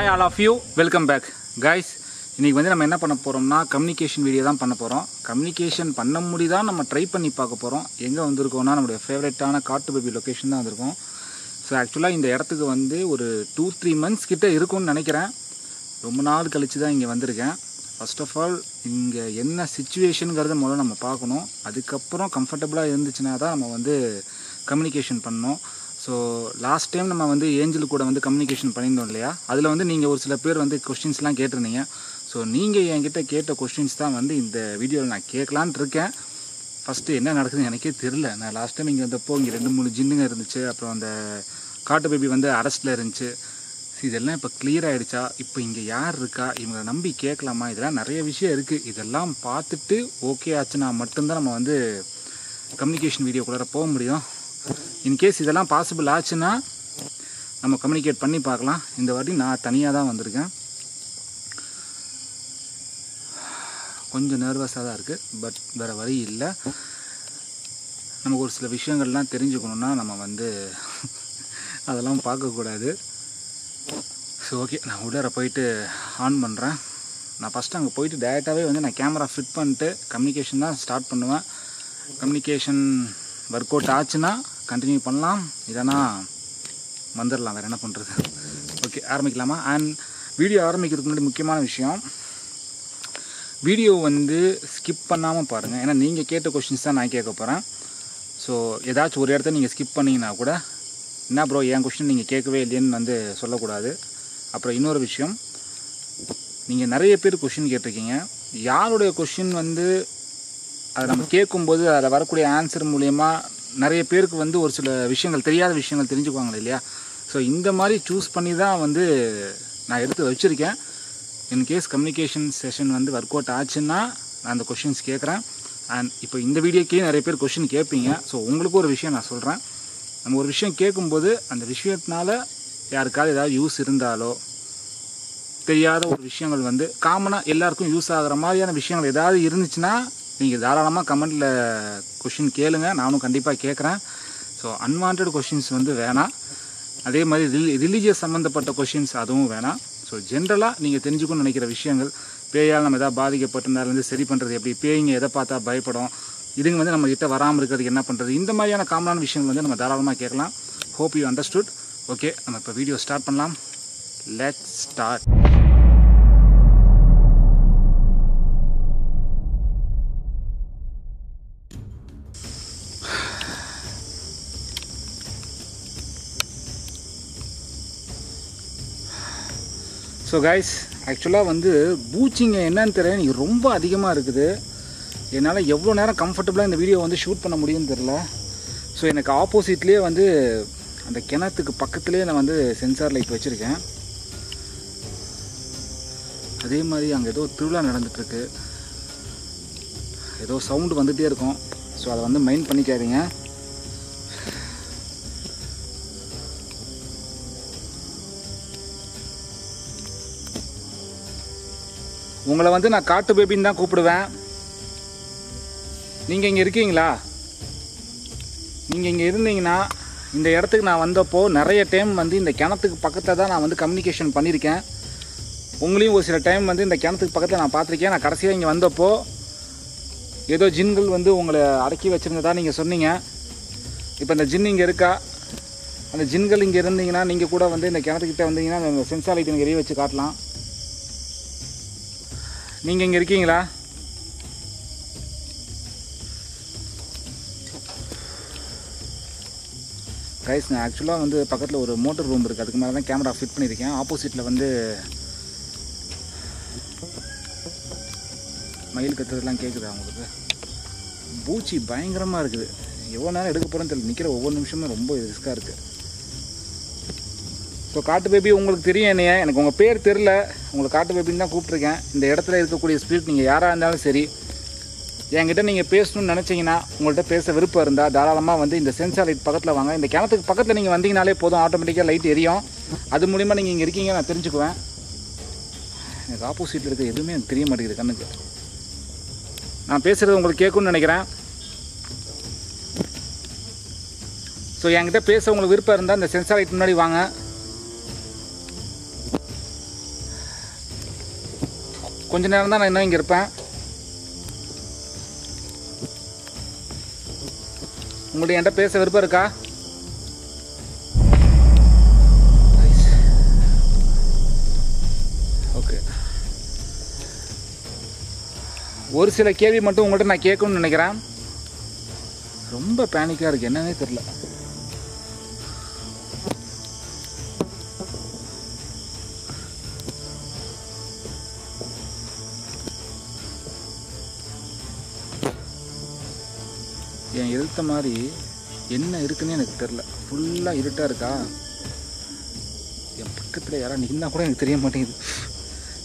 Hi all of you, welcome back guys. இன்னைக்கு வந்து நம்ம என்ன பண்ண போறோம்னா கம்யூனிகேஷன் வீடியோ தான் பண்ண போறோம். கம்யூனிகேஷன் பண்ண முடியுதா நம்ம ட்ரை பண்ணி பார்க்க போறோம். எங்க வந்திருக்கோம்னா நம்மளுடைய ஃபேவரட்டான காட்டு பேபி லொகேஷன் தான் வந்திருக்கோம். ஸோ ஆக்சுவலாக இந்த இடத்துக்கு வந்து ஒரு 2-3 months கிட்ட இருக்கும்னு நினைக்கிறேன். ரொம்ப நாள் கழிச்சு தான் இங்கே வந்திருக்கேன். ஃபர்ஸ்ட் ஆஃப் ஆல் இங்கே என்ன சிச்சுவேஷனுங்கிறத முதல்ல நம்ம பார்க்கணும். அதுக்கப்புறம் கம்ஃபர்டபுளாக இருந்துச்சுன்னா தான் நம்ம வந்து கம்யூனிகேஷன் பண்ணணும். ஸோ லாஸ்ட் டைம் நம்ம வந்து ஏஞ்சல் கூட வந்து கம்யூனிகேஷன் பண்ணியிருந்தோம் இல்லையா, அதில் வந்து நீங்கள் ஒரு சில பேர் வந்து கொஸ்டின்ஸ்லாம் கேட்டிருந்தீங்க. ஸோ நீங்கள் என்கிட்ட கேட்ட கொஸ்டின்ஸ் தான் வந்து இந்த வீடியோவில் நான் கேட்கலான்ட்டு இருக்கேன். ஃபஸ்ட்டு என்ன நடக்குதுன்னு எனக்கே தெரில. நான் லாஸ்ட் டைம் இங்கே வந்தப்போ இங்கே 2-3 ஜின்னுங்க இருந்துச்சு. அப்புறம் அந்த காட்டு பேபி வந்து அரெஸ்ட்டில் இருந்துச்சு. இதெல்லாம் இப்போ கிளியர் ஆகிடுச்சா, இப்போ இங்கே யார் இருக்கா, இவங்களை நம்பி கேட்கலாமா, இதெல்லாம் நிறைய விஷயம் இருக்குது. இதெல்லாம் பார்த்துட்டு ஓகே ஆச்சுன்னா மட்டும்தான் நம்ம வந்து கம்யூனிகேஷன் வீடியோக்குள்ளார போக முடியும். இன்கேஸ் இதெல்லாம் பாசிபிள் ஆச்சுன்னா நம்ம கம்யூனிகேட் பண்ணி பார்க்கலாம். இந்த வாட்டி நான் தனியாக தான் வந்திருக்கேன். கொஞ்சம் நர்வஸாக தான் இருக்குது, பட் வேறு வழி இல்லை. நமக்கு ஒரு சில விஷயங்கள்லாம் தெரிஞ்சுக்கணுன்னா நம்ம வந்து அதெல்லாம் பார்க்கக்கூடாது. ஸோ ஓகே, நான் உள்ளே போயிட்டு ஆன் பண்ணுறேன். நான் ஃபஸ்ட்டு அங்கே போயிட்டு டேரெக்டாகவே வந்து நான் கேமரா ஃபிட் பண்ணிட்டு கம்யூனிகேஷன் தான் ஸ்டார்ட் பண்ணுவேன். கம்யூனிகேஷன் ஒர்க் அவுட் ஆச்சுன்னா கண்டினியூ பண்ணலாம், இல்லைனா வந்துடலாம். வேறு என்ன பண்ணுறது. ஓகே, ஆரம்பிக்கலாமா? அண்ட் வீடியோ ஆரம்பிக்கிறதுக்கு முன்னாடி முக்கியமான விஷயம், வீடியோ வந்து ஸ்கிப் பண்ணாமல் பாருங்கள். ஏன்னா நீங்கள் கேட்ட கொஷின்ஸ் தான் நான் கேட்க போகிறேன். ஸோ ஏதாச்சும் ஒரு இடத்த நீங்கள் ஸ்கிப் பண்ணிங்கன்னா கூட என்ன ப்ரோ என் கொஷின் நீங்கள் கேட்கவே இல்லைன்னு வந்து சொல்லக்கூடாது. அப்புறம் இன்னொரு விஷயம், நீங்கள் நிறைய பேர் கொஷின் கேட்டிருக்கீங்க. யாருடைய கொஷின் வந்து அதை நம்ம கேட்கும்போது அதில் வரக்கூடிய ஆன்சர் மூலயமா நிறைய பேருக்கு வந்து ஒரு சில விஷயங்கள், தெரியாத விஷயங்கள் தெரிஞ்சுக்குவாங்க இல்லையா. ஸோ இந்த மாதிரி சூஸ் பண்ணி தான் வந்து நான் எடுத்து வச்சுருக்கேன். இன்கேஸ் கம்யூனிகேஷன் செஷன் வந்து ஒர்க் அவுட் ஆச்சுன்னா நான் அந்த கொஷின்ஸ் கேட்குறேன். அண்ட் இப்போ இந்த வீடியோக்கே நிறைய பேர் கொஷின் கேட்பீங்க. ஸோ உங்களுக்கு ஒரு விஷயம் நான் சொல்கிறேன், நம்ம ஒரு விஷயம் கேட்கும்போது அந்த விஷயத்தினால யாருக்காவது ஏதாவது யூஸ் இருந்தாலோ, தெரியாத ஒரு விஷயங்கள் வந்து காமனாக எல்லாருக்கும் யூஸ் ஆகிற மாதிரியான விஷயங்கள் ஏதாவது இருந்துச்சுன்னா நீங்கள் தாராளமாக கமெண்டில் கொஷின் கேளுங்க, நானும் கண்டிப்பாக கேட்குறேன். ஸோ அன்வான்ட் கொஷின்ஸ் வந்து வேணாம். அதே மாதிரி ரிலீஜியஸ் சம்மந்தப்பட்ட கொஷின்ஸ் அதுவும் வேணாம். ஸோ ஜென்ரலாக நீங்கள் தெரிஞ்சுக்கணும்னு நினைக்கிற விஷயங்கள், பேயால் நம்ம எதாவது பாதிக்கப்பட்டிருந்தாலேருந்து சரி பண்ணுறது எப்படி, பேய்ங்க எதை பார்த்தா பயப்படும், இதுங்க வந்து நம்மகிட்ட வராமல் இருக்கிறதுக்கு என்ன பண்ணுறது, இந்த மாதிரியான காமனான விஷயங்கள் வந்து நம்ம தாராளமாக கேட்கலாம். Hope you understood. ஓகே, நம்ம இப்போ வீடியோ ஸ்டார்ட் பண்ணலாம். Let's start. ஸோ கைஸ், ஆக்சுவலாக வந்து பூச்சிங்க என்னன்னு தெரியல, எனக்கு ரொம்ப அதிகமாக இருக்குது. என்னால் எவ்வளோ நேரம் கம்ஃபர்டபுளாக இந்த வீடியோ வந்து ஷூட் பண்ண முடியும்னு தெரில. ஸோ எனக்கு ஆப்போசிட்லேயே வந்து அந்த கிணத்துக்கு பக்கத்துலேயே நான் வந்து சென்சார் லைட் வச்சுருக்கேன். அதே மாதிரி அங்கே ஏதோ திருவிழா நடந்துகிட்ருக்கு, ஏதோ சவுண்டு வந்துகிட்டே இருக்கும். ஸோ அதை வந்து மைண்ட் பண்ணிக்காதீங்க. உங்களை வந்து நான் காட்டு பேபின்னு தான் கூப்பிடுவேன். நீங்கள் இங்கே இருக்கீங்களா? நீங்கள் இங்கே இருந்தீங்கன்னா இந்த இடத்துக்கு நான் வந்தப்போ நிறைய டைம் வந்து இந்த கிணத்துக்கு பக்கத்தில் தான் நான் வந்து கம்யூனிகேஷன் பண்ணியிருக்கேன். உங்களையும் ஒரு சில டைம் வந்து இந்த கிணத்துக்கு பக்கத்தில் நான் பார்த்துருக்கேன். நான் கடைசியாக இங்கே வந்தப்போ ஏதோ ஜின்கள் வந்து உங்களை அடக்கி வச்சுருந்ததா நீங்கள் சொன்னீங்க. இப்போ இந்த ஜின் இங்கே இருக்கா? அந்த ஜின்கள் இங்கே இருந்தீங்கன்னா நீங்கள் கூட வந்து இந்த கிணத்துக்கிட்ட வந்தீங்கன்னா அந்த சென்சார் லைட் எனக்கு எரிய வச்சு காட்டலாம். நீங்கள் இங்கே இருக்கீங்களா? கைஸ், நான் ஆக்சுவலாக வந்து பக்கத்தில் ஒரு மோட்டர் ரூம் இருக்குது, அதுக்கு மேலே தான் கேமரா ஃபிட் பண்ணியிருக்கேன். ஆப்போசிட்டில் வந்து மயில் கத்துறதுலாம் கேட்குது அவங்களுக்கு. பூச்சி பயங்கரமாக இருக்குது. எவ்வளோ நேரம் எடுக்க போகிறேன்னு தெரியல, நிற்கிற ஒவ்வொரு நிமிஷமும் ரொம்ப ரிஸ்க்காக இருக்குது. ஸோ காட்டு பேபி உங்களுக்கு தெரியும் என்னைய, எனக்கு உங்கள் பேர் தெரில, உங்களுக்கு காட்டு பேபின்னு தான் கூப்பிட்ருக்கேன். இந்த இடத்துல இருக்கக்கூடிய ஸ்பிரிட் நீங்கள் யாராக இருந்தாலும் சரி, என்கிட்ட நீங்கள் பேசணும்னு நினச்சிங்கன்னா, உங்கள்கிட்ட பேச விருப்பம் இருந்தால் தாராளமாக வந்து இந்த சென்சார் லைட் பக்கத்தில் வாங்க. இந்த கிணத்துக்கு பக்கத்தில் நீங்கள் வந்தீங்கனாலே போதும், ஆட்டோமேட்டிக்காக லைட் எரியும். அது மூலிமா நீங்கள் இங்கே இருக்கீங்க நான் தெரிஞ்சுக்குவேன். எனக்கு ஆப்போசிட்டில் இருக்க எதுவுமே எனக்கு தெரிய மாட்டேங்குது கண்ணுக்கு. நான் பேசுகிறது உங்களுக்கு கேட்கும்னு நினைக்கிறேன். ஸோ என்கிட்ட பேச உங்களுக்கு விருப்பம் இருந்தால் இந்த சென்சார் லைட் முன்னாடி வாங்க. கொஞ்ச நேரம் தான் நான் இன்னும் இங்கே இருப்பேன். உங்கள்ட்ட என்கிட்ட பேச விருப்பம் இருக்கா? ஓகே, ஒரு சில கேள்வி மட்டும் உங்கள்கிட்ட நான் கேட்கணும்னு நினைக்கிறேன். ரொம்ப பேனிக்காக இருக்குது, என்னன்னே தெரில. என் எழுத்த மாதிரி என்ன இருக்குன்னு எனக்கு தெரில. ஃபுல்லாக இருட்டாக இருக்கா. என் பக்கத்தில் யாராவது நின்னா கூட எனக்கு தெரிய மாட்டேங்குது.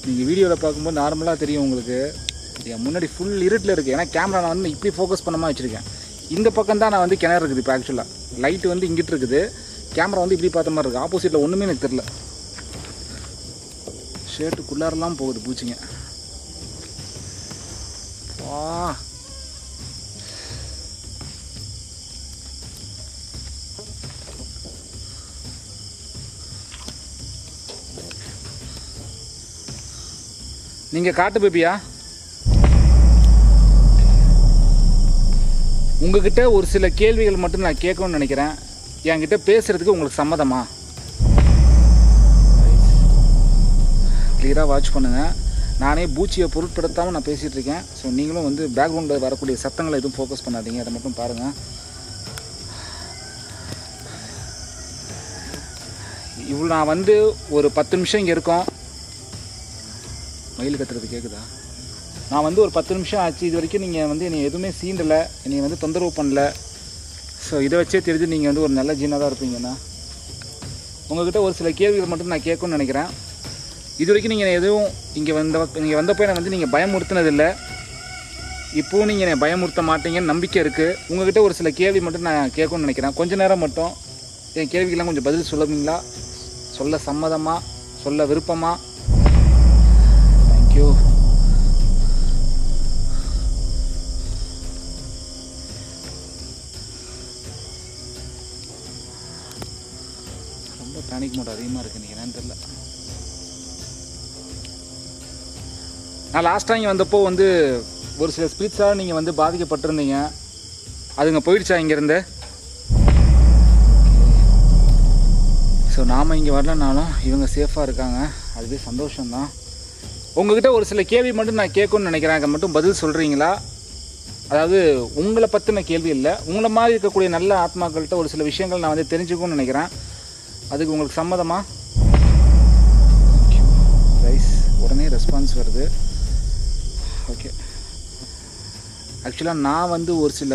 நீங்கள் வீடியோவில் பார்க்கும்போது நார்மலாக தெரியும் உங்களுக்கு. என் முன்னாடி ஃபுல் இருட்டில் இருக்குது. ஏன்னா கேமரா நான் வந்து இப்படி ஃபோக்கஸ் பண்ணாமல் வச்சுருக்கேன். இந்த பக்கம் தான் நான் வந்து கிணறு இருக்குது. இப்போ ஆக்சுவலாக லைட்டு வந்து இங்கிட்டு இருக்குது, கேமரா வந்து இப்படி பார்த்த மாதிரி இருக்குது. ஆப்போசிட்டில் ஒன்றுமே எனக்கு தெரில. ஷர்ட்டுக்குள்ளாரெல்லாம் போகுது பூச்சிங்க. வா, நீங்கள் காட்டு பேபியா? உங்ககிட்ட ஒரு சில கேள்விகள் மட்டும் நான் கேட்கணும்னு நினைக்கிறேன். என்கிட்ட பேசுகிறதுக்கு உங்களுக்கு சம்மதமா? கிளியராக வாட்ச் பண்ணுங்கள். நானே பூச்சியை பொருட்படுத்தாமல் நான் பேசிகிட்டு இருக்கேன். ஸோ நீங்களும் வந்து பேக்ரவுண்டில் வரக்கூடிய சத்தங்களை எதுவும் ஃபோக்கஸ் பண்ணாதீங்க. அதை மட்டும் பாருங்கள். இவ்வளோ நான் வந்து ஒரு 10 நிமிஷம் இங்கே இருக்கோம். மயில் கத்துறது கேட்குதா? நான் வந்து ஒரு 10 நிமிஷம் ஆச்சு. இது வரைக்கும் நீங்கள் வந்து என்னை எதுவுமே சீண்டலை, என்னை வந்து தொந்தரவு பண்ணல. ஸோ இதை வச்சே தெரிஞ்சு நீங்கள் வந்து ஒரு நல்ல ஜீனாக தான் இருப்பீங்கண்ணா. உங்கள்கிட்ட ஒரு சில கேள்விகள் மட்டும் நான் கேட்கணும்னு நினைக்கிறேன். இது வரைக்கும் நீங்கள் எதுவும் நீங்கள் வந்தப்போ என்னை வந்து நீங்கள் பயமுறுத்தினதில்லை. இப்போவும் நீங்கள் என்னை பயமுறுத்த மாட்டீங்கன்னு நம்பிக்கை இருக்குது. உங்கள்கிட்ட ஒரு சில கேள்வி மட்டும் நான் கேட்கணும்னு நினைக்கிறேன். கொஞ்சம் நேரம் மட்டும் என் கேள்விக்கெல்லாம் கொஞ்சம் பதில் சொல்லுவீங்களா? சொல்ல சம்மதமா? சொல்ல விருப்பமா? தேங்க்யூ. ரொம்ப பேனிக் மோட் அதிகமாக இருக்குது. நீங்கள் என்னன்னு தெரியல. நான் லாஸ்ட் டைம் வந்தப்போ வந்து ஒரு சில ஸ்பிரிட்ஸாக நீங்கள் வந்து பாதிக்கப்பட்டிருந்தீங்க. அதுங்க போயிடுச்சா இங்கேருந்து? ஸோ நாம் இங்கே வரலனாலும் இவங்க சேஃபாக இருக்காங்க. அதுவே சந்தோஷம்தான். உங்கள்கிட்ட ஒரு சில கேள்வி மட்டும் நான் கேட்கணும்னு நினைக்கிறேன். அதை மட்டும் பதில் சொல்கிறீங்களா? அதாவது உங்களை பற்றின கேள்வி இல்லை, உங்களை மாதிரி இருக்கக்கூடிய நல்ல ஆத்மாக்கள்கிட்ட ஒரு சில விஷயங்கள் நான் வந்து தெரிஞ்சுக்கணும்னு நினைக்கிறேன். அதுக்கு உங்களுக்கு சம்மதமா? ரைஸ், உடனே ரெஸ்பான்ஸ் வருது. ஓகே, ஆக்சுவலாக நான் வந்து ஒரு சில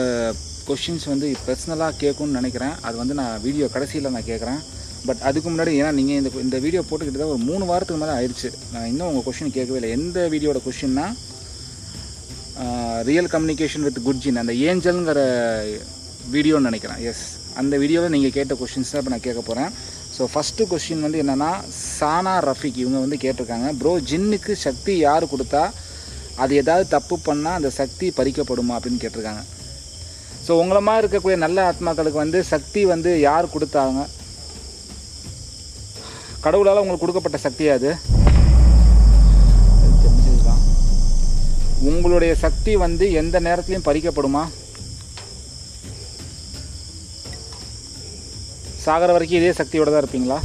கொஷின்ஸ் வந்து பர்சனலாக கேட்கணும்னு நினைக்கிறேன். அது வந்து நான் வீடியோ கடைசியில் நான் கேட்குறேன். பட் அதுக்கு முன்னாடி, ஏன்னா நீங்கள் இந்த வீடியோ போட்டுக்கிட்டு தான் ஒரு 3 வாரத்துக்கு மேலே ஆயிடுச்சு. நான் இன்னும் உங்கள் கொஷின் கேட்கவே இல்லை. எந்த வீடியோட கொஷின்னா real communication with good jinn, அந்த ஏஞ்சல்ங்கிற வீடியோன்னு நினைக்கிறேன். எஸ், அந்த வீடியோவில் நீங்கள் கேட்ட கொஷின்ஸ் தான் இப்போ நான் கேட்க போகிறேன். ஸோ ஃபஸ்ட்டு கொஷின் வந்து என்னென்னா, சானா ரஃபிக் இவங்க வந்து கேட்டிருக்காங்க, ப்ரோ ஜின்னுக்கு சக்தி யார் கொடுத்தா? அது ஏதாவது தப்பு பண்ணால் அந்த சக்தி பறிக்கப்படுமா அப்படின்னு கேட்டிருக்காங்க. ஸோ உங்களை மாதிரி இருக்கக்கூடிய நல்ல ஆத்மாக்களுக்கு வந்து சக்தி வந்து யார் கொடுத்தாங்க? கடவுளால் உங்களுக்கு கொடுக்கப்பட்ட சக்தியா? அது தெரிஞ்சதுதான். உங்களுடைய சக்தி வந்து எந்த நேரத்துலையும் பறிக்கப்படுமா? சாகர வரைக்கும் இதே சக்தியோடு தான் இருப்பீங்களா?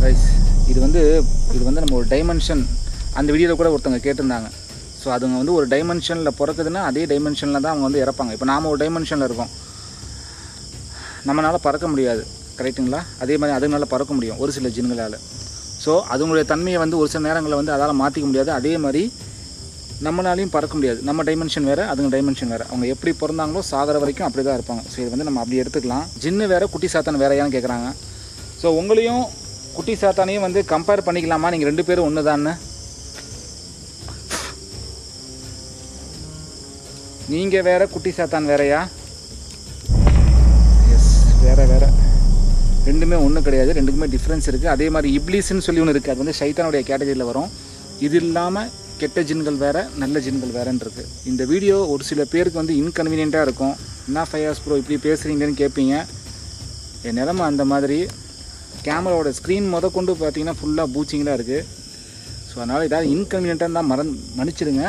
ரைஸ், இது வந்து நம்ம ஒரு டைமென்ஷன், அந்த வீடியோவில் கூட ஒருத்தவங்க கேட்டிருந்தாங்க. ஸோ அதுங்க வந்து ஒரு டைமென்ஷனில் பிறக்குதுன்னா அதே டைமென்ஷனில் தான் அவங்க வந்து இறப்பாங்க. இப்போ நாம் ஒரு டைமென்ஷனில் இருக்கோம், நம்மளால் பறக்க முடியாது, கரெக்டுங்களா? அதே மாதிரி அதுங்களால் பறக்க முடியும் ஒரு சில ஜின்களால். ஸோ அதுங்களுடைய தன்மையை வந்து ஒரு சில நேரங்களில் வந்து அதால் மாற்றிக்க முடியாது. அதே மாதிரி நம்மளாலையும் பறக்க முடியாது. நம்ம டைமென்ஷன் வேறு, அதுங்க டைமென்ஷன் வேறு. அவங்க எப்படி பிறந்தாங்களோ சாகிற வரைக்கும் அப்படி தான் இருப்பாங்க. ஸோ இது வந்து நம்ம அப்படி எடுத்துக்கலாம். ஜின்னு வேறு, குட்டி சாத்தான் வேறையான்னு கேட்குறாங்க. ஸோ உங்களையும் குட்டி சாத்தானையும் வந்து கம்பேர் பண்ணிக்கலாமா? நீங்கள் 2 பேரும் ஒன்று தான்னு? நீங்கள் வேறு, குட்டி சாத்தான் வேறையா? எஸ், வேறு. ரெண்டுமே ஒன்றும் கிடையாது, ரெண்டுக்குமே டிஃப்ரென்ஸ் இருக்குது. அதே மாதிரி இப்லீஸ்ன்னு சொல்லி ஒன்று இருக்குது, அது வந்து சைத்தானுடைய கேட்டகரியில் வரும். இது இல்லாமல் கெட்ட ஜின்கள் வேறு, நல்ல ஜின்கள் வேறுன்னு இருக்குது. இந்த வீடியோ ஒரு சில பேருக்கு வந்து இன்கன்வீனியண்ட்டாக இருக்கும். என்ன ஃபயாஸ் ப்ரோ இப்படி பேசுகிறீங்கன்னு கேட்பீங்க. என் நிலமை அந்த மாதிரி. கேமராவோட ஸ்க்ரீன் கொண்டு பார்த்தீங்கன்னா ஃபுல்லாக பூச்சிங்களாக இருக்குது. ஸோ ஸோ அதனால் ஏதாவது இன்கன்வீனியண்ட்டாக தான் மன்னிச்சிடுங்க.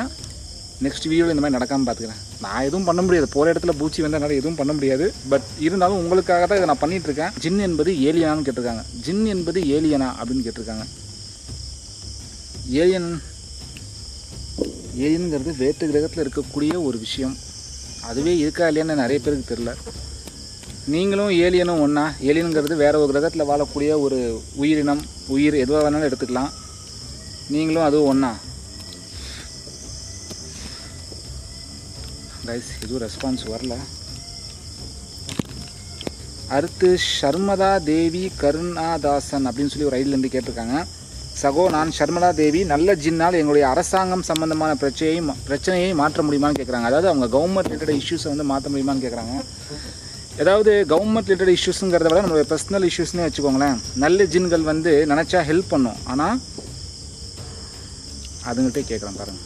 நெக்ஸ்ட் வீடியோவில் இந்த மாதிரி நடக்காமல் பார்த்துக்கிறேன். நான் எதுவும் பண்ண முடியாது, போகிற இடத்துல பூச்சி வந்ததுனால எதுவும் பண்ண முடியாது. பட் இருந்தாலும் உங்களுக்காக தான் இதை நான் பண்ணிகிட்ருக்கேன். ஜின் என்பது ஏலியனான்னு கேட்டிருக்காங்க. ஜின் என்பது ஏலியனா அப்படின்னு கேட்டிருக்காங்க. ஏலியனுங்கிறது வேற்று கிரகத்தில் இருக்கக்கூடிய ஒரு விஷயம். அதுவே இருக்கா இல்லையான்னு நிறைய பேருக்கு தெரில. நீங்களும் ஏலியனும் ஒன்றா? ஏலியனுங்கிறது வேறு ஒரு கிரகத்தில் வாழக்கூடிய ஒரு உயிரினம், உயிர் எதுவாக வேணாலும் எடுத்துக்கலாம். நீங்களும் அதுவும் ஒன்றா? கைஸ் எதுவும் ரெஸ்பான்ஸ் வரல. அடுத்து ஷர்மதா தேவி கருணாதாசன் அப்படின்னு சொல்லி ஒரு ஐடியிலேருந்து கேட்டிருக்காங்க. சகோ, நான் ஷர்மதா தேவி. நல்ல ஜின்னால் எங்களுடைய அரசாங்கம் சம்பந்தமான பிரச்சனையை மாற்ற முடியுமான்னு கேட்குறாங்க. அதாவது அவங்க கவர்மெண்ட் ரிலேட்டட் இஷ்யூஸை வந்து மாற்ற முடியுமான்னு கேட்குறாங்க. ஏதாவது கவர்மெண்ட் ரிலேட்டட் இஷ்யூஸுங்கிறத விட நம்மளுடைய பர்சனல் இஷ்யூஸ்னே வச்சுக்கோங்களேன். நல்ல ஜின்கள் வந்து நினச்சா ஹெல்ப் பண்ணும். ஆனால் அதுங்கள்ட்டே கேட்குறேன் பாருங்கள்.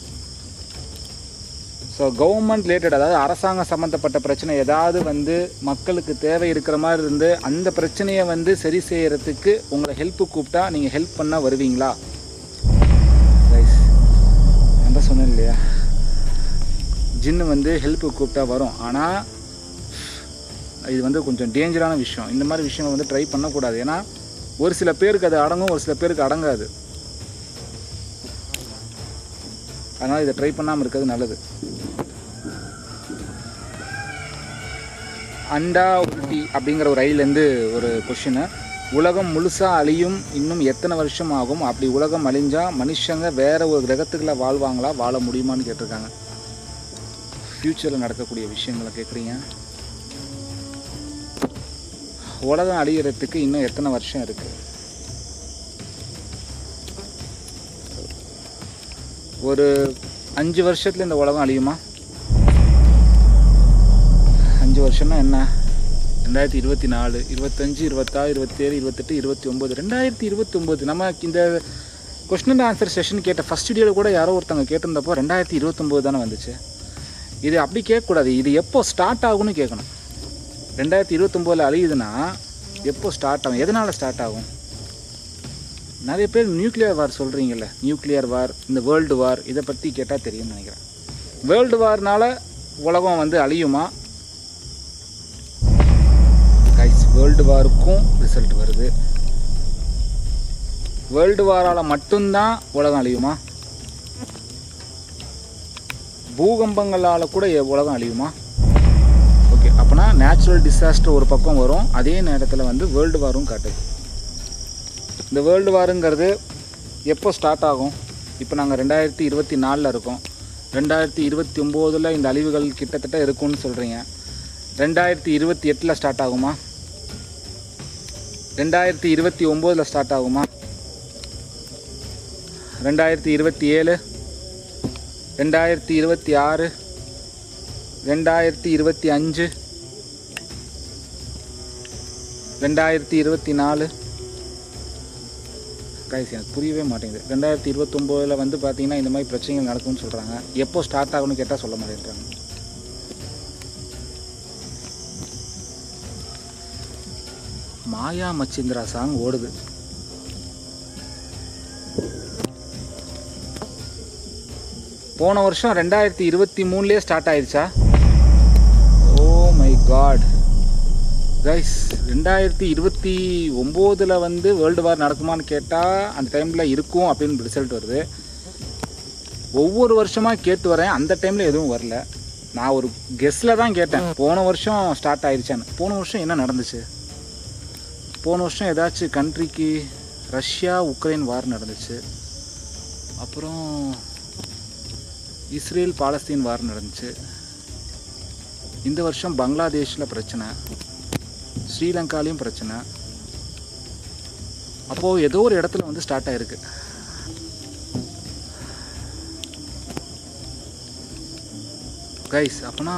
ஸோ கவர்மெண்ட் ரிலேட்டட், அதாவது அரசாங்கம் சம்மந்தப்பட்ட பிரச்சனை ஏதாவது வந்து மக்களுக்கு தேவை இருக்கிற மாதிரி இருந்து அந்த பிரச்சனையை வந்து சரி செய்கிறதுக்கு உங்களை ஹெல்ப்பு கூப்பிட்டா நீங்கள் ஹெல்ப் பண்ண வருவீங்களா? ரைஸ் நான் தான் சொன்னேன் இல்லையா, ஜின்னு வந்து ஹெல்ப்பு கூப்பிட்டா வரும். ஆனால் இது வந்து கொஞ்சம் டேஞ்சரான விஷயம். இந்த மாதிரி விஷயங்கள் வந்து ட்ரை பண்ணக்கூடாது. ஏன்னா ஒரு சில பேருக்கு அது அடங்கும், ஒரு சில பேருக்கு அடங்காது. அதனால் இதை ட்ரை பண்ணாமல் இருக்கிறது நல்லது. அண்டா உருட்டி அப்படிங்கிற ஒரு ரயிலேருந்து ஒரு கொஷினு. உலகம் முழுசாக அழியும், இன்னும் எத்தனை வருஷம் ஆகும்? அப்படி உலகம் அழிஞ்சால் மனுஷங்க வேறு ஒரு கிரகத்துக்குள்ள வாழ்வாங்களா, வாழ முடியுமான்னு கேட்டிருக்காங்க. ஃப்யூச்சரில் நடக்கக்கூடிய விஷயங்களை கேட்குறீங்க. உலகம் அழிகிறதுக்கு இன்னும் எத்தனை வருஷம் இருக்குது? ஒரு 5 வருஷத்தில் இந்த உலகம் அழியுமா? 5 வருஷம்னா என்ன? 2024, 25, 26, 27, 28, 29, 2029. நம்ம இந்த கொஸ்டின் அண்ட் ஆன்சர் செஷன் கேட்ட ஃபஸ்ட் வீடியோவில் கூட யாரோ ஒருத்தவங்க கேட்டிருந்தப்போ 2029 தானே வந்துச்சு. இது அப்படி கேட்கக்கூடாது. இது எப்போ ஸ்டார்ட் ஆகும்னு கேட்கணும். 2029 அழியுதுன்னா எப்போ ஸ்டார்ட் ஆகும், எதனால் ஸ்டார்ட் ஆகும்? நிறைய பேர் நியூக்ளியர் வார் சொல்கிறீங்கல்ல, நியூக்ளியர் வார், இந்த வேர்ல்டு வார், இதை பற்றி கேட்டால் தெரியும்னு நினைக்கிறேன். வேர்ல்டு வார்னால் உலகம் வந்து அழியுமா? கைஸ், வேர்ல்டு வாருக்கும் ரிசல்ட் வருது. வேர்ல்டு வாரால் மட்டும்தான் உலகம் அழியுமா? பூகம்பங்களால் கூட உலகம் அழியுமா? ஓகே, அப்போனா நேச்சுரல் டிசாஸ்டர் ஒரு பக்கம் வரும், அதே நேரத்தில் வந்து வேர்ல்டு வாரும் காட்டுது. இந்த வேர்ல்டு வாருங்கிறது எப்போ ஸ்டார்ட் ஆகும்? இப்போ நாங்கள் 2024 இருக்கோம். 2029 இந்த அழிவுகள் கிட்டத்தட்ட இருக்கும்னு சொல்கிறீங்க. 2028 ஸ்டார்ட் ஆகுமா? 2029 ஸ்டார்ட் ஆகுமா? 2027, 2026, 2025, 2024? கைஸ், எனக்கு புரியவே மாட்டேங்குது. 2029 வந்து பார்த்தீங்கன்னா இந்த மாதிரி பிரச்சனைகள் நடக்கும்னு சொல்கிறாங்க. எப்போ ஸ்டார்ட் ஆகும்னு கேட்டால் சொல்ல மாட்டேங்கிறாங்க. மாயா மச்சிந்திரா சாங் ஓடுது. போன வருஷம் 2023 ஸ்டார்ட் ஆயிடுச்சா? ஓ மை காட் கைஸ், 2029 வந்து வேர்ல்டு வார் நடக்குமான்னு கேட்டால் அந்த டைமில் இருக்கும் அப்படின்னு ரிசல்ட் வருது. ஒவ்வொரு வருஷமாக கேட்டு வரேன், அந்த டைமில் எதுவும் வரல. நான் ஒரு கெஸ்ஸில் தான் கேட்டேன், போன வருஷம் ஸ்டார்ட் ஆயிடுச்சான்னு. போன வருஷம் என்ன நடந்துச்சு? போன வருஷம் ஏதாச்சும் கண்ட்ரிக்கு ரஷ்யா உக்ரைன் வார் நடந்துச்சு, அப்புறம் இஸ்ரேல் பாலஸ்தீன் வார் நடந்துச்சு. இந்த வருஷம் பங்களாதேஷில் பிரச்சனை, ஸ்ரீலங்காலையும் பிரச்சனை. அப்போது ஏதோ ஒரு இடத்துல வந்து ஸ்டார்ட் ஆகிருக்கு. கைஸ், அப்போனா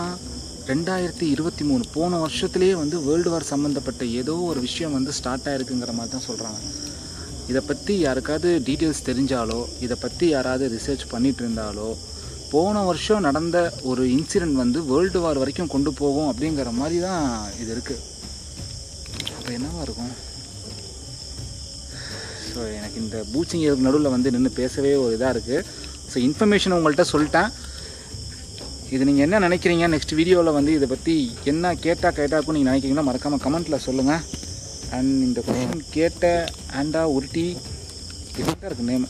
2023 போன வருஷத்துலேயே வந்து வேர்ல்டு வார் சம்மந்தப்பட்ட ஏதோ ஒரு விஷயம் வந்து ஸ்டார்ட் ஆகிருக்குங்கிற மாதிரி தான் சொல்கிறாங்க. இதை பற்றி யாருக்காவது டீட்டெயில்ஸ் தெரிஞ்சாலோ, இதை பற்றி யாராவது ரிசர்ச் பண்ணிகிட்டு இருந்தாலோ, போன வருஷம் நடந்த ஒரு இன்சிடெண்ட் வந்து வேர்ல்டு வார் வரைக்கும் கொண்டு போகும் அப்படிங்கிற மாதிரி தான் இது இருக்குது. அப்போ என்னவா இருக்கும்? ஸோ எனக்கு இந்த பூச்சிங்களுக்கு நடுவில் வந்து நின்று பேசவே ஒரு இதாக இருக்குது. ஸோ இன்ஃபர்மேஷன் உங்கள்கிட்ட சொல்லிட்டேன். இது நீங்கள் என்ன நினைக்கிறீங்க, நெக்ஸ்ட் வீடியோவில் வந்து இதை பற்றி என்ன கேட்டாக்கும் நீங்கள் நினைக்கிறீங்கன்னா மறக்காமல் கமெண்ட்டில் சொல்லுங்கள். அண்ட் இந்த கொஸ்டின் கேட்ட ஆண்டா உருட்டி இதுதான் இருக்குது name.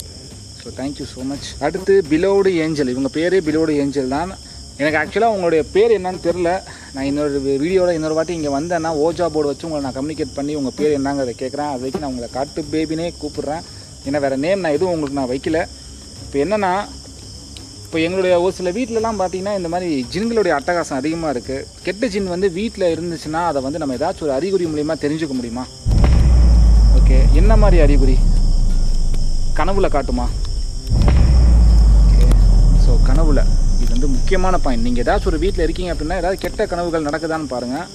So thank you so much. அடுத்து பிலோடு ஏஞ்சல், இவங்க பேரே பிலோடு ஏஞ்சல் தான். எனக்கு ஆக்சுவலாக உங்களுடைய பேர் என்னன்னு தெரில. நான் இன்னொரு வீடியோவில் இன்னொரு வாட்டி இங்கே வந்தேன்னா ஓஜா போர்டு வச்சு உங்களை நான் கம்யூனிகேட் பண்ணி உங்கள் பேர் என்னங்கிறத கேட்குறேன். அது வரைக்கும் நான் உங்களை காட்டு பேபினே கூப்பிட்றேன். ஏன்னா வேறு நேம் நான் எதுவும் உங்களுக்கு நான் வைக்கல. இப்போ என்னென்னா, இப்போ எங்களுடைய ஒரு சில வீட்டிலலாம் பார்த்தீங்கன்னா இந்த மாதிரி ஜின்களுடைய அட்டகாசம் அதிகமாக இருக்குது. கெட்ட ஜின் வந்து வீட்டில் இருந்துச்சுன்னா அதை வந்து நம்ம ஏதாச்சும் ஒரு அறிகுறி மூலிமா தெரிஞ்சுக்க முடியுமா? ஓகே, என்ன மாதிரி அறிகுறி? கனவுல காட்டுமா? ஓகே, ஸோ கனவுல இது வந்து முக்கியமான பாயிண்ட். நீங்கள் ஏதாச்சும் ஒரு வீட்டில் இருக்கீங்க அப்படின்னா ஏதாவது கெட்ட கனவுகள் நடக்குதான்னு பாருங்கள்.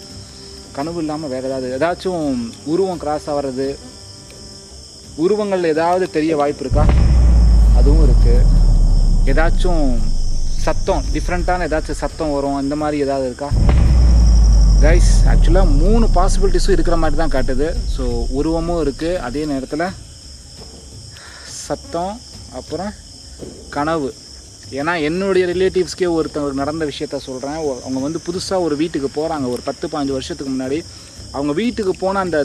கனவு இல்லாமல் வேறு ஏதாச்சும் உருவம் கிராஸ் ஆகிறது, உருவங்கள் ஏதாவது தெரிய வாய்ப்பு இருக்கா? அதுவும் இருக்குது. ஏதாச்சும் சத்தம், டிஃப்ரெண்ட்டான ஏதாச்சும் சத்தம் வரும், இந்த மாதிரி ஏதாவது இருக்கா? கைஸ் ஆக்சுவலாக 3 பாசிபிலிட்டிஸும் இருக்கிற மாதிரி தான் காட்டுது. ஸோ உருவமும் இருக்குது, அதே நேரத்தில் சத்தம், அப்புறம் கனவு. ஏன்னா என்னுடைய ரிலேட்டிவ்ஸ்க்கே ஒருத்தவங்க நடந்த விஷயத்த சொல்கிறேன். அவங்க வந்து புதுசாக ஒரு வீட்டுக்கு போகிறாங்க. ஒரு 10-15 வருஷத்துக்கு முன்னாடி அவங்க வீட்டுக்கு போன அந்த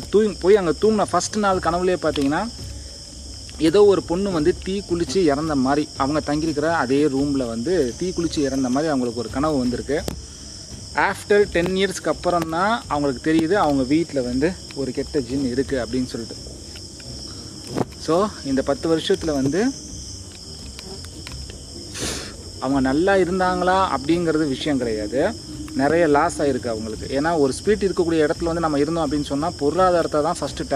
போய் அங்கே தூங்கின ஃபஸ்ட் நாள் கனவுலேயே பார்த்தீங்கன்னா ஏதோ ஒரு பொண்ணு வந்து தீ குளித்து இறந்த மாதிரி, அவங்க தங்கியிருக்கிற அதே ரூமில் வந்து தீ குளித்து இறந்த மாதிரி அவங்களுக்கு ஒரு கனவு வந்திருக்கு. ஆஃப்டர் 10 இயர்ஸ்க்கு அப்புறம் தான் அவங்களுக்கு தெரியுது அவங்க வீட்டில் வந்து ஒரு கெட்ட ஜின் இருக்குது அப்படின்னு சொல்லிட்டு. ஸோ இந்த 10 வருஷத்தில் வந்து அவங்க நல்லா இருந்தாங்களா அப்படிங்கிறது விஷயம் கிடையாது. நிறைய லாஸ் ஆகிருக்கு அவங்களுக்கு. ஏன்னா ஒரு ஸ்பிரிட் இருக்கக்கூடிய இடத்துல வந்து நம்ம இருந்தோம் அப்படின்னு சொன்னால் பொருளாதாரத்தை தான் ஃபஸ்ட்டு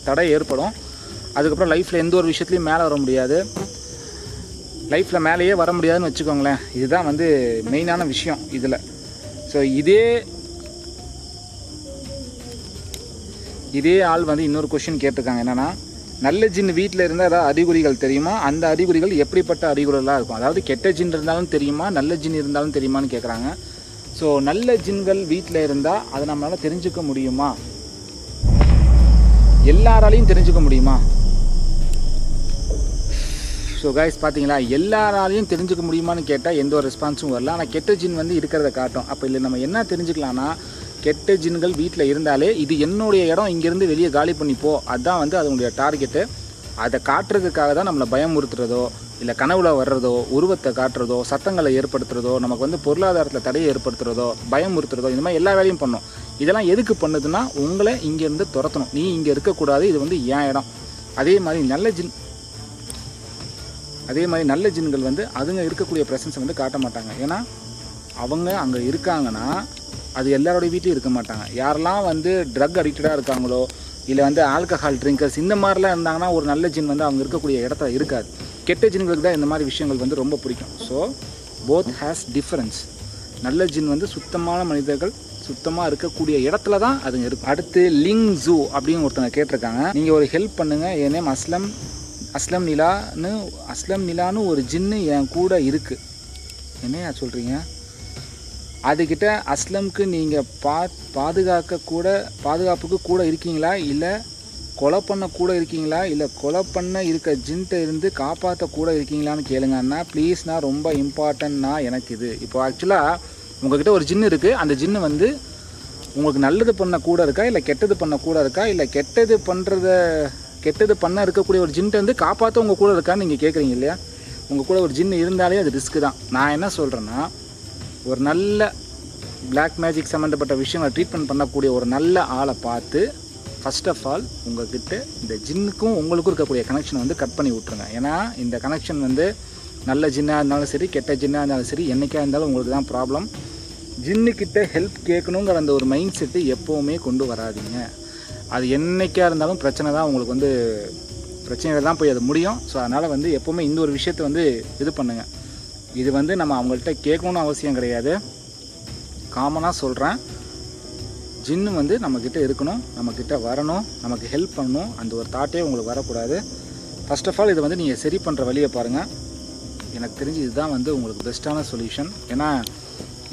தடை ஏற்படும். அதுக்கப்புறம் லைஃப்பில் எந்த ஒரு விஷயத்துலையும் மேலே வர முடியாது. லைஃப்பில் மேலேயே வர முடியாதுன்னு வச்சுக்கோங்களேன். இதுதான் வந்து மெயினான விஷயம் இதில். ஸோ இதே ஆள் வந்து இன்னொரு கொஷின் கேட்டிருக்காங்க. என்னென்னா, நல்ல ஜின் வீட்டில் இருந்தால் ஏதாவது அறிகுறிகள் தெரியுமா? அந்த அறிகுறிகள் எப்படிப்பட்ட அறிகுறிகளாக இருக்கும்? அதாவது கெட்ட ஜின் இருந்தாலும் தெரியுமா, நல்ல ஜின் இருந்தாலும் தெரியுமான்னு கேட்குறாங்க. ஸோ நல்ல ஜின்கள் வீட்டில் இருந்தால் அதை நம்மளால் தெரிஞ்சுக்க முடியுமா? எல்லாராலையும் தெரிஞ்சுக்க முடியுமா? ஸோ கைஸ் பார்த்தீங்களா, எல்லாராலையும் தெரிஞ்சுக்க முடியுமான்னு கேட்டால் எந்த ஒரு ரெஸ்பான்ஸும் வரல. ஆனால் கெட்ட ஜின் வந்து இருக்கிறத காட்டும். அப்போ இல்லை நம்ம என்ன தெரிஞ்சுக்கலாம்னா, கெட்ட ஜின்கள் வீட்டில் இருந்தாலே இது என்னுடைய இடம், இங்கேருந்து வெளியே காலி பண்ணிப்போ, அதுதான் வந்து அதனுடைய டார்கெட்டு. அதை காட்டுறதுக்காக தான் நம்மளை பயமுறுத்துறதோ, இல்லை கனவுல வர்றதோ, உருவத்தை காட்டுறதோ, சத்தங்களை ஏற்படுத்துறதோ, நமக்கு வந்து பொருளாதாரத்தில் தடையை ஏற்படுத்துறதோ, பயமுறுத்துறதோ, இந்த மாதிரி எல்லா வேலையும் பண்ணும். இதெல்லாம் எதுக்கு பண்ணுதுன்னா, உங்களை இங்கேருந்து துரத்தணும். நீ இங்கே இருக்கக்கூடாது, இது வந்து என் இடம். அதே மாதிரி நல்ல ஜின்கள் வந்து அதுங்க இருக்கக்கூடிய ப்ரெசன்ஸை வந்து காட்ட மாட்டாங்க. ஏன்னா அவங்க அங்கே இருக்காங்கன்னா அது எல்லாரோடைய வீட்லையும் இருக்க மாட்டாங்க. யாரெல்லாம் வந்து ட்ரக் அடிக்டடாக இருக்காங்களோ, இல்லை வந்து ஆல்கஹால் ட்ரிங்கர்ஸ் இந்த மாதிரிலாம் இருந்தாங்கன்னா ஒரு நல்ல ஜின் வந்து அவங்க இருக்கக்கூடிய இடத்துல இருக்காது. கெட்ட ஜின்களுக்கு தான் இந்த மாதிரி விஷயங்கள் வந்து ரொம்ப பிடிக்கும். So both has difference. நல்ல ஜின் வந்து சுத்தமான மனிதர்கள் சுத்தமாக இருக்கக்கூடிய இடத்துல தான் அதுங்க இருக்கும். அடுத்து லிங் ஜூ அப்படின்னு ஒருத்தங்க கேட்டிருக்காங்க. நீங்கள் ஒரு ஹெல்ப் பண்ணுங்கள். என் நேம் அஸ்லம் நிலான்னு ஒரு ஜின்னு என் கூட இருக்குது. என்னையா சொல்கிறீங்க? அதுக்கிட்ட அஸ்லம்க்கு நீங்கள் பாதுகாப்புக்கு கூட இருக்கீங்களா, இல்லை கொலை பண்ண கூட இருக்கீங்களா, இல்லை கொலை பண்ண இருக்க ஜின்ட்ட இருந்து காப்பாற்ற கூட இருக்கீங்களான்னு கேளுங்கண்ணா ப்ளீஸ்ண்ணா, ரொம்ப இம்பார்ட்டன்ட்ண்ணா எனக்கு இது. இப்போ ஆக்சுவலாக உங்கள்கிட்ட ஒரு ஜின்னு இருக்குது. அந்த ஜின்னு வந்து உங்களுக்கு நல்லது பண்ண கூட இருக்கா, இல்லை கெட்டது பண்ண கூட இருக்கா, இல்லை கெட்டது பண்ண இருக்கக்கூடிய ஒரு ஜின்ட்ட வந்து காப்பாற்ற உங்கள் கூட இருக்கான்னு நீங்கள் கேட்குறீங்க இல்லையா? உங்கள் கூட ஒரு ஜின்னு இருந்தாலே அது ரிஸ்க்கு தான். நான் என்ன சொல்கிறேன்னா, ஒரு நல்ல பிளாக் மேஜிக் சம்மந்தப்பட்ட விஷயங்களை ட்ரீட்மெண்ட் பண்ணக்கூடிய ஒரு நல்ல ஆளை பார்த்து ஃபர்ஸ்ட் ஆஃப் ஆல் உங்கள்கிட்ட இந்த ஜின்னுக்கும் உங்களுக்கும் இருக்கக்கூடிய கனெக்ஷனை வந்து கட் பண்ணி விட்ருங்க. ஏன்னா இந்த கனெக்ஷன் வந்து நல்ல ஜின்னாக இருந்தாலும் சரி, கெட்ட ஜின்னாக இருந்தாலும் சரி, என்றைக்காக இருந்தாலும் உங்களுக்கு தான் ப்ராப்ளம். ஜின்னுக்கிட்ட ஹெல்ப் கேட்கணுங்கிற அந்த ஒரு மைண்ட் செட்டு எப்போவுமே கொண்டு வராதிங்க. அது என்றைக்காக இருந்தாலும் பிரச்சனை தான், உங்களுக்கு வந்து பிரச்சனையில் தான் போய் அது முடியும். ஸோ அதனால் வந்து எப்போவுமே இந்த ஒரு விஷயத்தை வந்து இது பண்ணுங்கள். இது வந்து நம்ம அவங்கள்ட்ட கேட்கணுன்னு அவசியம் கிடையாது. காமனாக சொல்கிறேன், ஜின்னு வந்து நம்மக்கிட்ட இருக்கணும், நம்மக்கிட்ட வரணும், நமக்கு ஹெல்ப் பண்ணணும், அந்த ஒரு தாட்டே உங்களுக்கு வரக்கூடாது. ஃபர்ஸ்ட் ஆஃப் ஆல் இதை வந்து நீங்கள் சரி பண்ணுற வழியை பாருங்கள். எனக்கு தெரிஞ்சு இதுதான் வந்து உங்களுக்கு பெஸ்ட்டான சொல்யூஷன். ஏன்னா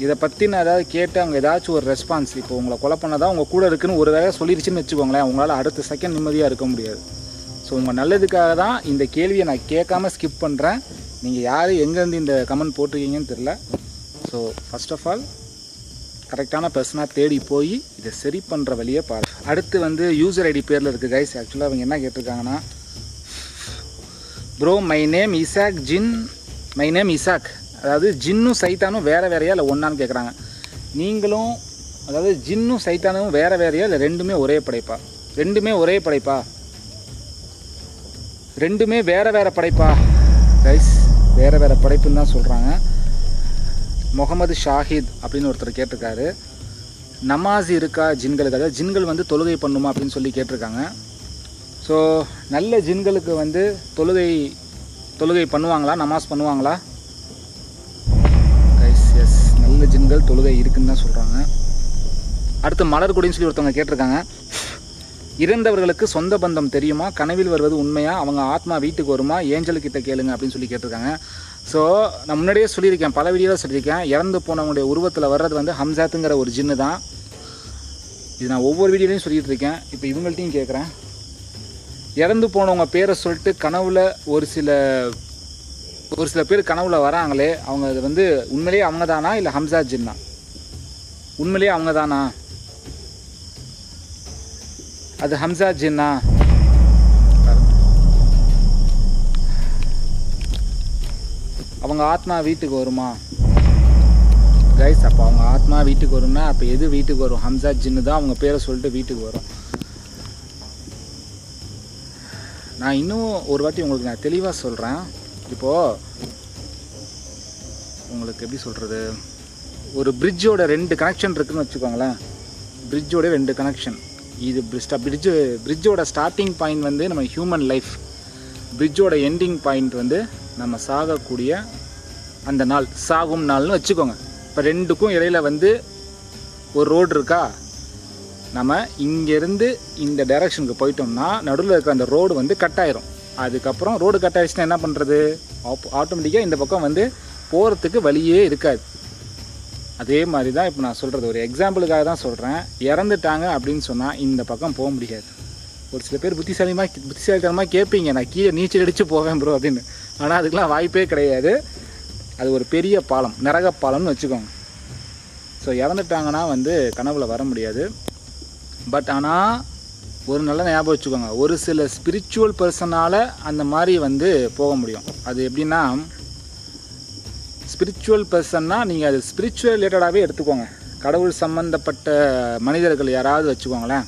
இதை பற்றி நான் ஏதாவது கேட்டு அவங்க ஏதாச்சும் ஒரு ரெஸ்பான்ஸ், இப்போ உங்களை கொலை பண்ணதான் உங்கள் கூட இருக்குன்னு ஒரு வேலை சொல்லிடுச்சுன்னு வச்சுக்கோங்களேன், உங்களால் அடுத்த செகண்ட் நிம்மதியாக இருக்க முடியாது. ஸோ உங்கள் நல்லதுக்காக தான் இந்த கேள்வியை நான் கேட்காம ஸ்கிப் பண்ணுறேன். நீங்கள் யார் எங்கேருந்து இந்த கமெண்ட் போட்டிருக்கீங்கன்னு தெரில. ஸோ ஃபர்ஸ்ட் ஆஃப் ஆல் கரெக்டான பர்சனாக தேடி போய் இதை சரி பண்ணுற வழியை பாரு. அடுத்து வந்து யூசர் ஐடி பேரில் இருக்குது கைஸ். ஆக்சுவலாக அவங்க என்ன கேட்டிருக்காங்கன்னா, bro my name Isaac jinn, my name Isaac. அதாவது ஜின்னும் சைத்தானும் வேறு வேறையா இல்லை ஒன்றான்னு கேட்குறாங்க. நீங்களும் அதாவது ஜின்னும் சைத்தானும் வேறு வேறையா இல்லை ரெண்டுமே ஒரே படைப்பா? ரெண்டுமே ஒரே படைப்பா? ரெண்டுமே வேறு வேறு படைப்பா கைஸ்? வேறு வேறு படைப்புன்னு தான் சொல்கிறாங்க. முகமது ஷாஹித் அப்படின்னு ஒருத்தர் கேட்டிருக்காரு. நமாஸ் இருக்கா ஜின்களுக்கு, அதாவது ஜின்கள் வந்து தொழுகை பண்ணுமா அப்படின்னு சொல்லி கேட்டிருக்காங்க. ஸோ நல்ல ஜின்களுக்கு வந்து தொழுகை பண்ணுவாங்களா, நமாஸ் பண்ணுவாங்களா கைஸ்? எஸ், நல்ல ஜின்கள் தொழுகை இருக்குன்னு தான் சொல்கிறாங்க. அடுத்து மலர்கொடின்னு சொல்லி ஒருத்தவங்க கேட்டிருக்காங்க. இறந்தவர்களுக்கு சொந்த பந்தம் தெரியுமா, கனவில் வருவது உண்மையா, அவங்க ஆத்மா வீட்டுக்கு வருமா, ஏஞ்சல்கிட்ட கேளுங்க அப்படின்னு சொல்லி கேட்டிருக்காங்க. ஸோ நான் முன்னாடியே சொல்லியிருக்கேன், பல வீடியோவில் சொல்லியிருக்கேன், இறந்து போனவங்களுடைய உருவத்தில் வர்றது வந்து ஹம்சாத்துங்கிற ஒரு ஜின்னு தான். இது நான் ஒவ்வொரு வீடியோலையும் சொல்லிகிட்டு இருக்கேன். இப்போ இவங்கள்ட்டையும் கேட்குறேன், இறந்து போனவங்க பேரை சொல்லிட்டு கனவுல ஒரு சில பேர் கனவுல வராங்களே, அவங்க அது வந்து உண்மையிலேயே அவங்க தானா இல்லை ஹம்சா ஜின்னா? உண்மையிலேயே அவங்க தானா? அது ஹம்சா ஜின்னா? அவங்க ஆத்மா வீட்டுக்கு வருமா கைஸ்? அப்போ அவங்க ஆத்மா வீட்டுக்கு வரும்னா அப்போ எது வீட்டுக்கு வரும்? ஹம்சா ஜின்னு தான் அவங்க பேரை சொல்லிட்டு வீட்டுக்கு வரும். நான் இன்னும் ஒரு வாட்டி உங்களுக்கு நான் தெளிவாக சொல்கிறேன். இப்போது உங்களுக்கு எப்படி சொல்கிறது, ஒரு பிரிட்ஜோட 2 கனெக்ஷன் இருக்குதுன்னு வச்சுக்கோங்களேன். பிரிட்ஜோட 2 கனெக்ஷன். இது பிரிட்ஜோட ஸ்டார்டிங் பாயிண்ட் வந்து நம்ம ஹியூமன் லைஃப், பிரிட்ஜோட எண்டிங் பாயிண்ட் வந்து நம்ம சாகக்கூடிய அந்த நாள், சாகும் நாள்னு வச்சுக்கோங்க. இப்போ 2க்கும் இடையில் வந்து ஒரு ரோடு இருக்கா, நம்ம இங்கேருந்து இந்த டைரெக்ஷனுக்கு போயிட்டோம்னா நடுவில் இருக்கிற அந்த ரோடு வந்து கட் ஆயிரும். அதுக்கப்புறம் ரோடு கட் ஆகிடுச்சுன்னா என்ன பண்ணுறது? ஆட்டோமேட்டிக்காக இந்த பக்கம் வந்து போகிறதுக்கு வழியே இருக்காது. அதே மாதிரி தான் இப்போ நான் சொல்கிறது ஒரு எக்ஸாம்பிளுக்காக தான் சொல்கிறேன். இறந்துட்டாங்க அப்படின்னு சொன்னால் இந்த பக்கம் போக முடியாது. ஒரு சில பேர் புத்திசாலித்தனமாக கேட்பீங்க, நான் கீழே நீச்சல் அடித்து போவேன் ப்ரோ அப்படின்னு. ஆனால் அதுக்கெலாம் வாய்ப்பே கிடையாது. அது ஒரு பெரிய பாலம், நரக பாலம்னு வச்சுக்கோங்க. ஸோ இறந்துட்டாங்கன்னா வந்து கனவுல வர முடியாது. பட் ஆனால் ஒரு நல்ல ஞாபகம் வச்சுக்கோங்க, ஒரு சில ஸ்பிரிச்சுவல் பர்சனால் அந்த மாதிரி வந்து போக முடியும். அது எப்படின்னா, ஸ்பிரிச்சுவல் பர்சன்னா நீங்கள் அது ஸ்பிரிச்சுவல் ரிலேட்டடாகவே எடுத்துக்கோங்க. கடவுள் சம்மந்தப்பட்ட மனிதர்கள் யாராவது வச்சுக்கோங்களேன்.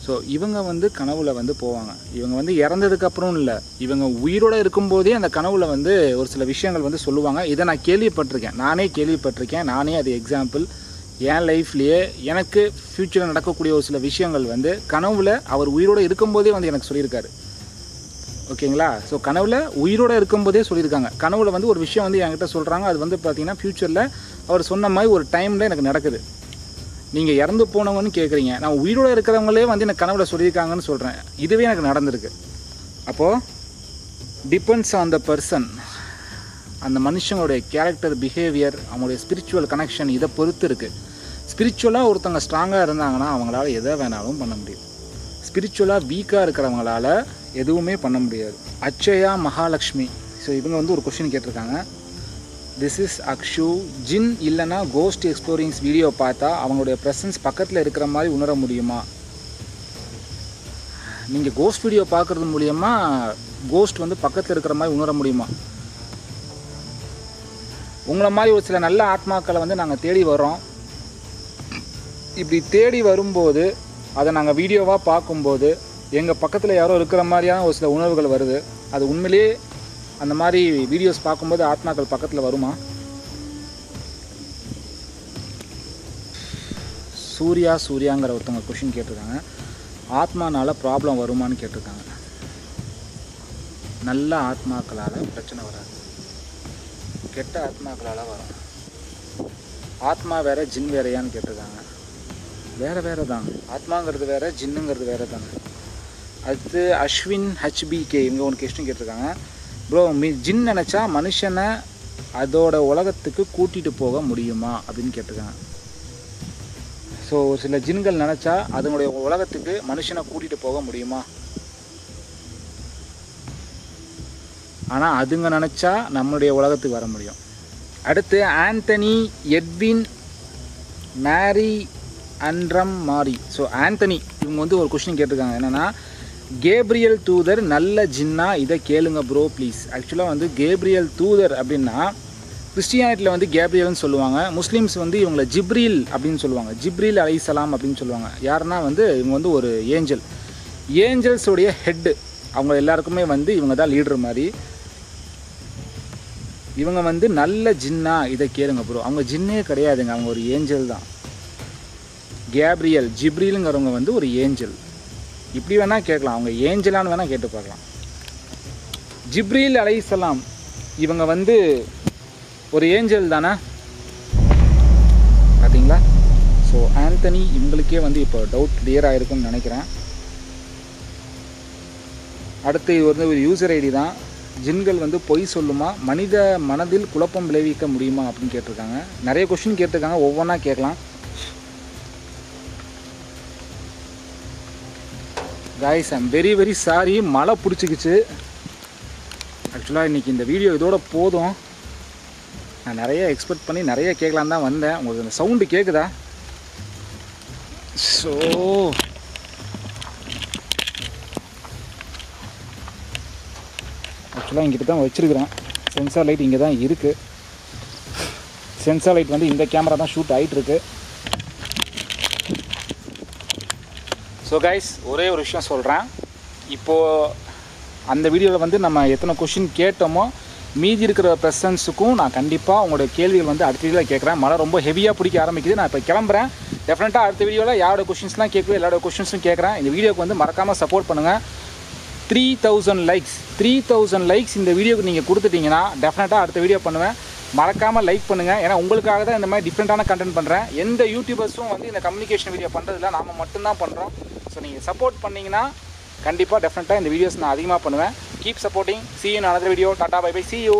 ஸோ இவங்க வந்து கனவுல வந்து போவாங்க. இவங்க வந்து இறந்ததுக்கப்புறம் இல்லை, இவங்க உயிரோடு இருக்கும்போதே அந்த கனவுல வந்து ஒரு சில விஷயங்கள் வந்து சொல்லுவாங்க. இதை நான் கேள்விப்பட்டிருக்கேன், நானே அது எக்ஸாம்பிள். என் லைஃப்லேயே எனக்கு ஃப்யூச்சரில் நடக்கக்கூடிய ஒரு சில விஷயங்கள் வந்து கனவுல அவர் உயிரோடு இருக்கும்போதே வந்து எனக்கு சொல்லியிருக்காரு. ஓகேங்களா? ஸோ கனவுல உயிரோடு இருக்கும்போதே சொல்லியிருக்காங்க. கனவுல வந்து ஒரு விஷயம் வந்து என்கிட்ட சொல்கிறாங்க, அது வந்து பார்த்திங்கன்னா ஃப்யூச்சரில் அவர் சொன்ன மாதிரி ஒரு டைமில் எனக்கு நடக்குது. நீங்கள் இறந்து போனவங்கன்னு கேட்குறீங்க, நான் உயிரோடு இருக்கிறவங்களே வந்து எனக்கு கனவுல சொல்லியிருக்காங்கன்னு சொல்கிறேன். இதுவே எனக்கு நடந்திருக்கு. அப்போது டிபெண்ட்ஸ் ஆன் த பர்சன், அந்த மனுஷங்களுடைய கேரக்டர், பிஹேவியர், அவங்களுடைய ஸ்பிரிச்சுவல் கனெக்ஷன், இதை பொறுத்து இருக்குது. ஸ்பிரிச்சுவலாக ஒருத்தவங்க ஸ்ட்ராங்காக இருந்தாங்கன்னா அவங்களால எதை வேணாலும் பண்ண முடியும். ஸ்பிரிச்சுவலாக வீக்காக இருக்கிறவங்களால எதுவுமே பண்ண முடியாது. அக்ஷயா மகாலட்சுமி, ஸோ இவங்க வந்து ஒரு கொஸ்டின் கேட்டிருக்காங்க. திஸ் இஸ் அக்ஷு, ஜின் இல்லைனா கோஸ்ட் எக்ஸ்ப்ளோரிங்ஸ் வீடியோ பார்த்தா அவங்களுடைய ப்ரெசன்ஸ் பக்கத்தில் இருக்கிற மாதிரி உணர முடியுமா? நீங்கள் கோஸ்ட் வீடியோ பார்க்குறது மூலியமா கோஸ்ட் வந்து பக்கத்தில் இருக்கிற மாதிரி உணர முடியுமா? உங்களை மாதிரி ஒரு சில நல்ல ஆத்மாக்களை வந்து நாங்கள் தேடி வரோம். இப்படி தேடி வரும்போது அதை நாங்கள் வீடியோவாக பார்க்கும்போது எங்கள் பக்கத்தில் யாரோ இருக்கிற மாதிரியான ஒரு சில உணர்வுகள் வருது. அது உண்மையிலே அந்த மாதிரி வீடியோஸ் பார்க்கும்போது ஆத்மாக்கள் பக்கத்தில் வருமா? சூர்யாங்கிற ஒருத்தவங்க கொஷின் கேட்டிருக்காங்க. ஆத்மானால ப்ராப்ளம் வருமானு கேட்டிருக்காங்க. நல்ல ஆத்மாக்களால் பிரச்சனை வராது, கெட்ட ஆத்மாக்களால் வரும். ஆத்மா வேறு ஜின் வேறையான்னு கேட்டிருக்காங்க. வேறு தான். ஆத்மாங்கிறது வேறு, ஜின்னுங்கிறது வேறு தானே. அடுத்து அஸ்வின் ஹெச்பிகே இவங்க ஒன்று கொஸ்டின் கேட்டிருக்காங்க. ப்ரோ, ஜின் நினச்சா மனுஷனை அதோட உலகத்துக்கு கூட்டிகிட்டு போக முடியுமா அப்படின்னு கேட்டிருக்காங்க. ஸோ ஒரு சில ஜின்கள் நினச்சா அதனுடைய உலகத்துக்கு மனுஷனை கூட்டிகிட்டு போக முடியுமா? ஆனால் அதுங்க நினச்சா நம்மளுடைய உலகத்துக்கு வர முடியும். அடுத்து ஆந்தனி எட்வின் மேரி அண்ட்ரம் மாரி. ஸோ ஆந்தனி இவங்க வந்து ஒரு கொஸ்டின் கேட்டிருக்காங்க. என்னென்னா, கேப்ரியல் தூதர் நல்ல ஜின்னா, இதை கேளுங்க ப்ரோ ப்ளீஸ். ஆக்சுவலாக வந்து கேப்ரியல் தூதர் அப்படின்னா கிறிஸ்டியானிட்டியில் வந்து கேப்ரியல்னு சொல்லுவாங்க. முஸ்லீம்ஸ் வந்து இவங்களை ஜிப்ரீல் அப்படின்னு சொல்லுவாங்க. ஜிப்ரீல் அலைஹிஸ்ஸலாம் அப்படின்னு சொல்லுவாங்க. யாருன்னா வந்து இவங்க வந்து ஒரு ஏஞ்சல், ஏஞ்சல்ஸுடைய ஹெட்டு. அவங்க எல்லாருக்குமே வந்து இவங்க தான் லீடர் மாதிரி. இவங்க வந்து நல்ல ஜின்னா, இதை கேளுங்க ப்ரோ. அவங்க ஜின்னே கிடையாதுங்க, அவங்க ஒரு ஏஞ்சல் தான். கேப்ரியல் ஜிப்ரீலுங்கிறவங்க வந்து ஒரு ஏஞ்சல். இப்படி வேணால் கேட்கலாம், அவங்க ஏஞ்சலான்னு வேணால் கேட்டு பார்க்கலாம். ஜிப்ரீல் அலைஹிஸ்ஸலாம் இவங்க வந்து ஒரு ஏஞ்சல் தானே, பார்த்தீங்களா? ஸோ ஆந்தனி இவங்களுக்கே வந்து இப்போ டவுட் கிளியர் ஆகிருக்குன்னு நினைக்கிறேன். அடுத்து இது வந்து ஒரு யூசர் ஐடி தான். ஜின்கள் வந்து பொய் சொல்லுமா, மனித மனதில் குழப்பம் விளைவிக்க முடியுமா அப்படின்னு கேட்டிருக்காங்க. நிறைய கொஸ்டின் கேட்டிருக்காங்க, ஒவ்வொன்றா கேட்கலாம். Guys I'm very very sorry, மழை பிடிச்சிக்கிச்சு. ஆக்சுவலாக இன்றைக்கி இந்த வீடியோ இதோட போதும். நான் நிறைய எக்ஸ்பெக்ட் பண்ணி நிறைய கேட்கலான்னு தான் வந்தேன். உங்களுக்கு அந்த சவுண்டு கேட்குதா? ஸோ ஆக்சுவலாக இங்கிட்ட தான் வச்சுருக்கிறேன். சென்சார் லைட் இங்கே தான் இருக்குது. சென்சார் லைட் வந்து இந்த கேமரா தான் ஷூட் ஆகிட்டுருக்கு. ஸோ கைஸ், ஒரே ஒரு விஷயம் சொல்கிறேன். இப்போது அந்த வீடியோவில் வந்து நம்ம எத்தனை கொஷின் கேட்டோமோ மீதி இருக்கிற பெர்சன்ஸுக்கும் நான் கண்டிப்பாக உங்களோட கேள்விகள் வந்து அடுத்த வீடியோவில் கேட்குறேன். மழை ரொம்ப ஹெவியாக பிடிக்க ஆரம்பிக்குது. நான் இப்போ கிளம்புறேன். டெஃபினட்டாக அடுத்த வீடியோவில் யாரோட கொஷின்ஸ்லாம் கேட்குது எல்லாரோட கொஷின்ஸும் கேட்குறேன். இந்த வீடியோக்கு வந்து மறக்காமல் சப்போர்ட் பண்ணுங்கள். 3000 லைக்ஸ் இந்த வீடியோக்கு நீங்கள் கொடுத்துட்டிங்கன்னா டெஃபினட்டாக அடுத்த வீடியோ பண்ணுவேன். மறக்காமல் லைக் பண்ணுங்கள். ஏன்னா உங்களுக்காக தான் இந்த மாதிரி டிஃப்ரெண்ட்டான கண்டென்ட் பண்ணுறேன். எந்த யூடியூபர்ஸும் வந்து இந்த கம்யூனிகேஷன் வீடியோ பண்ணுறதில்ல, நாம் மட்டும்தான் பண்ணுறோம். ஸோ நீங்கள் சப்போர்ட் பண்ணிங்கன்னா கண்டிப்பாக டெஃபினட்டாக இந்த வீடியோஸ் நான் அதிகமாக பண்ணுவேன். Keep supporting. See you in another video. Tata, bye bye. See you.